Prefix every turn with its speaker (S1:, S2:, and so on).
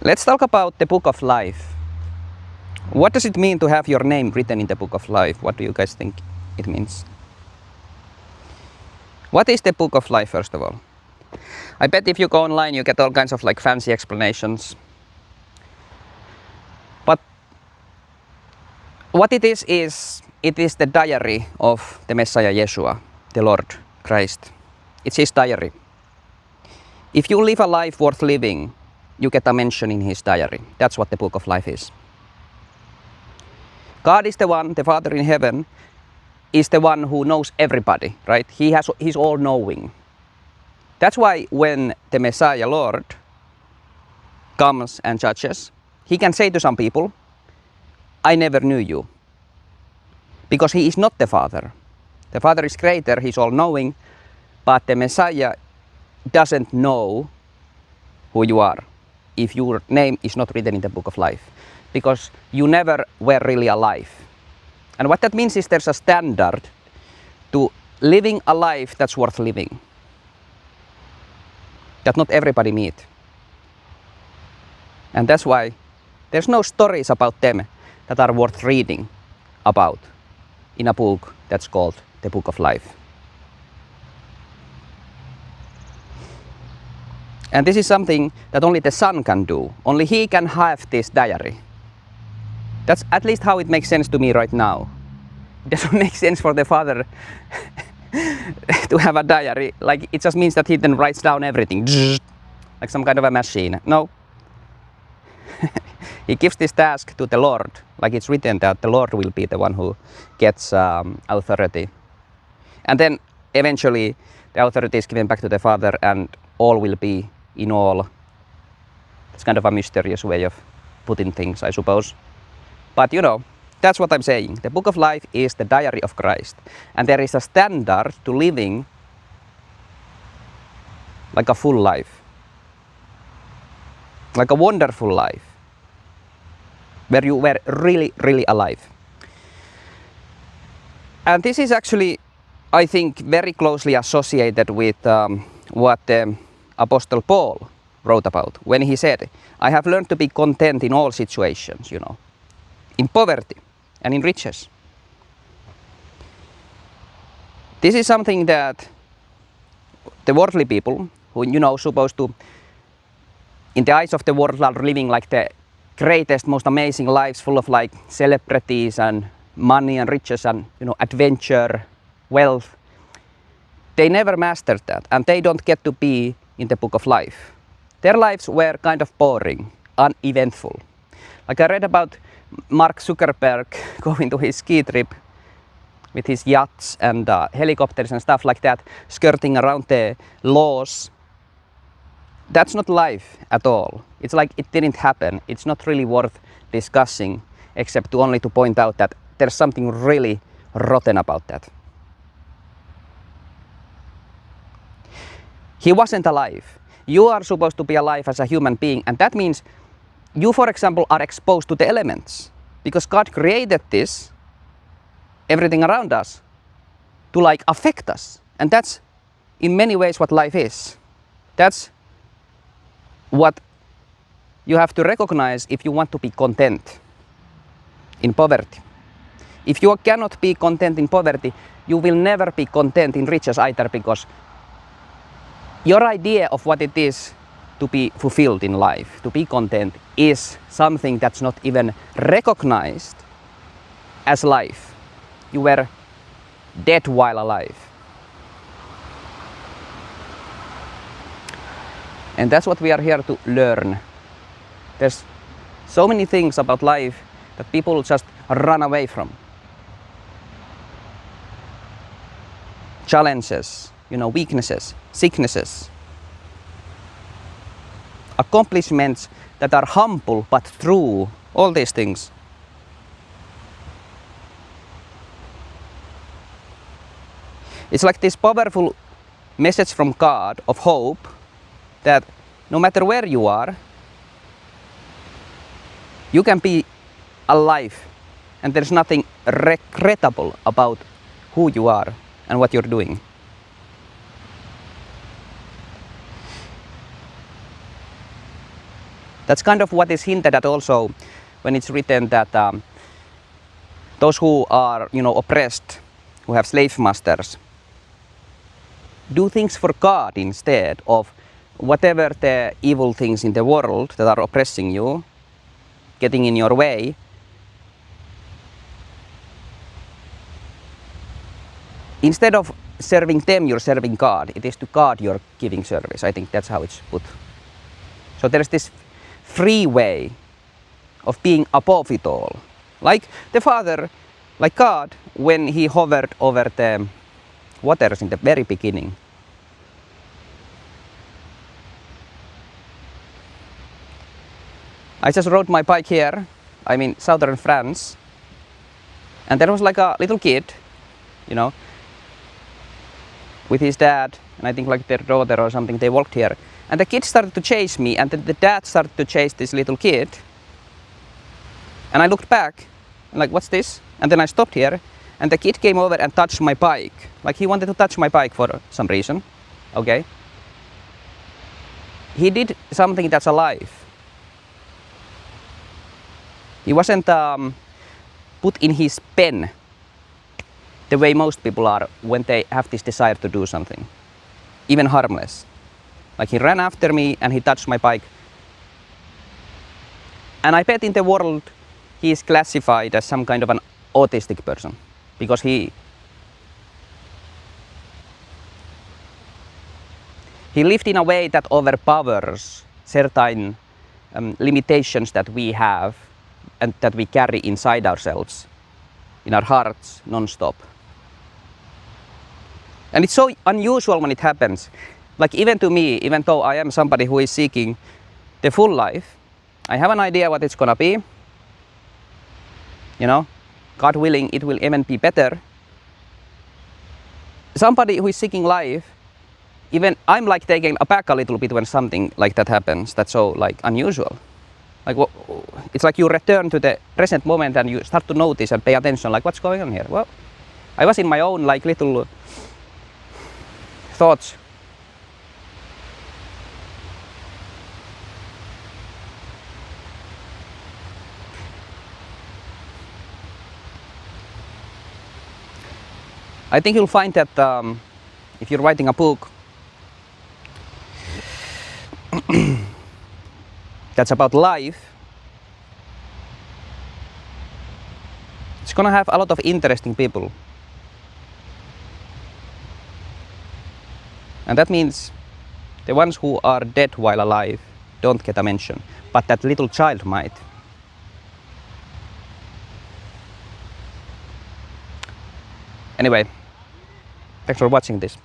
S1: Let's talk about the Book of Life. What does it mean to have your name written in the Book of Life? What do you guys think it means? What is the Book of Life, first of all? I bet if you go online you get all kinds of like fancy explanations. But what it is it is the diary of the Messiah Yeshua, the Lord Christ. It's his diary. If you live a life worth living, you get a mention in his diary. That's what the Book of Life is. God is the one, the Father in heaven, is the one who knows everybody, right? He's all-knowing. That's why when the Messiah, Lord, comes and judges, he can say to some people, I never knew you. Because he is not the Father. The Father is greater, he's all-knowing, but the Messiah doesn't know who you are if your name is not written in the Book of Life, because you never were really alive. And what that means is there's a standard to living a life that's worth living, that not everybody meet. And that's why there's no stories about them that are worth reading about in a book that's called the Book of Life. And this is something that only the Son can do. Only he can have this diary. That's at least how it makes sense to me right now. It doesn't make sense for the Father to have a diary. Like, it just means that he then writes down everything, like some kind of a machine. No. He gives this task to the Lord, like it's written that the Lord will be the one who gets authority. And then eventually the authority is given back to the Father and all will be in all. It's kind of a mysterious way of putting things, I suppose. But you know, that's what I'm saying. The Book of Life is the diary of Christ. And there is a standard to living like a full life. Like a wonderful life. Where you were really, really alive. And this is actually, I think, very closely associated with what the Apostle Paul wrote about when he said, I have learned to be content in all situations, you know, in poverty and in riches. This is something that the worldly people, who, you know, supposed to, in the eyes of the world, are living like the greatest, most amazing lives full of like celebrities and money and riches and, you know, adventure, wealth. They never mastered that, and they don't get to be in the Book of Life. Their lives were kind of boring, uneventful. Like I read about Mark Zuckerberg going to his ski trip with his yachts and helicopters and stuff like that, skirting around the laws. That's not life at all. It's like it didn't happen. It's not really worth discussing, except to only to point out that there's something really rotten about that. He wasn't alive. You are supposed to be alive as a human being, and that means you, for example, are exposed to the elements, because God created this, everything around us, to like affect us. And that's in many ways what life is. That's what you have to recognize if you want to be content in poverty. If you cannot be content in poverty, you will never be content in riches either, because your idea of what it is to be fulfilled in life, to be content, is something that's not even recognized as life. You were dead while alive. And that's what we are here to learn. There's so many things about life that people just run away from. Challenges, you know, weaknesses, sicknesses, accomplishments that are humble but true, all these things. It's like this powerful message from God of hope that no matter where you are, you can be alive and there's nothing regrettable about who you are and what you're doing. That's kind of what is hinted at also when it's written that those who are, oppressed, who have slave masters, do things for God instead of whatever the evil things in the world that are oppressing you, getting in your way. Instead of serving them, you're serving God. It is to God you're giving service. I think that's how it's put. So there's this free way of being above it all. Like the Father, like God, when he hovered over the waters in the very beginning. I just rode my bike here, I'm in southern France, and there was like a little kid, with his dad, and I think like their daughter or something. They walked here, and the kid started to chase me, and then the dad started to chase this little kid, and I looked back, and like, what's this? And then I stopped here, and the kid came over and touched my bike. Like, he wanted to touch my bike for some reason, okay? He did something that's alive. He wasn't put in his pen the way most people are when they have this desire to do something, even harmless. Like, he ran after me and he touched my bike. And I bet in the world he is classified as some kind of an autistic person, because he lived in a way that overpowers certain limitations that we have and that we carry inside ourselves, in our hearts, non-stop. And it's so unusual when it happens. Like, even to me, even though I am somebody who is seeking the full life, I have an idea what it's gonna be. God willing, it will even be better. Somebody who is seeking life, even I'm like taken aback a little bit when something like that happens. That's so like unusual. Like, it's like you return to the present moment and you start to notice and pay attention, like, what's going on here? Well, I was in my own like little thoughts. I think you'll find that if you're writing a book that's about life, it's gonna have a lot of interesting people. And that means the ones who are dead while alive don't get a mention, but that little child might. Anyway, thanks for watching this.